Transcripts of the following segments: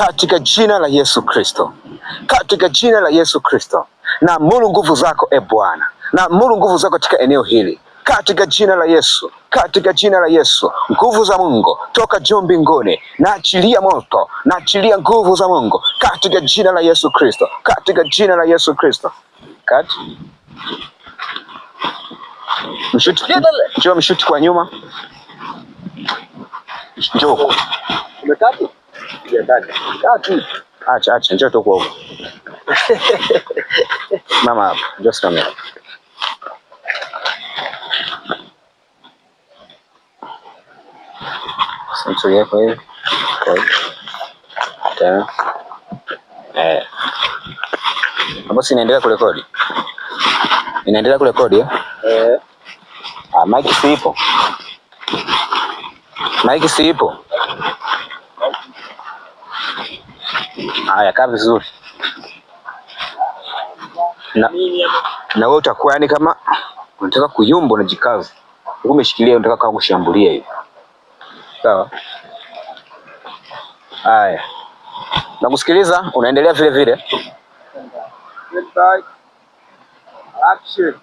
katika jina la Yesu Kristo, katika jina la Yesu Kristo. Naamuru nguvu zako e Bwana, naamuru nguvu zako katika eneo hili katika jina la Yesu, katika jina la Yesu. Nguvu za Mungu toka juu mbinguni, naachilia moto, naachilia nguvu za Mungu katika jina la Yesu Kristo, katika jina la Yesu Kristo. Mshuti, njoo mshuti kwa nyuma. Njoo. Umekati? Kati. Acha, njoo tu kwa huko. Mama hapa, njoo simama. Sasa yako hivi. Tena. Hapo si inaendelea kurekodi. Inaendelea kurekodi eh? Mic sipo. Mic sipo. Haya, kaa vizuri. Na wewe utakuwa yani kama unataka kuyumba unajikaza. Umeshikilia unataka kama kushambulia hivi. Sawa? Haya. Nakusikiliza, unaendelea vile vile. Action.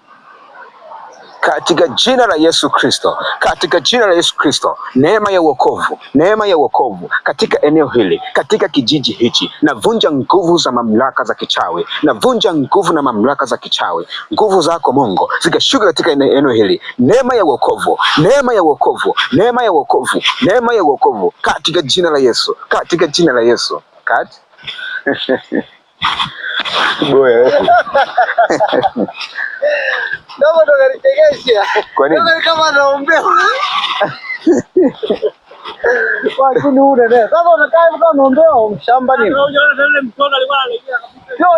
Katika jina la Yesu Kristo, katika jina la Yesu Kristo, neema ya wokovu, neema ya wokovu katika eneo hili, katika kijiji hichi. Navunja nguvu za mamlaka za kichawi, navunja nguvu na mamlaka za kichawi. Nguvu zako Mungu zikashuka katika eneo hili. Neema ya wokovu, neema ya wokovu, neema ya wokovu, neema ya wokovu katika jina la Yesu, katika jina la Yesu. Boya. Ndio ndo nalitegesha. Kwa nini? Ndio kama naombea. Kwa nini una ndio? Sasa unakaa kama unaombea shamba nini? Ndio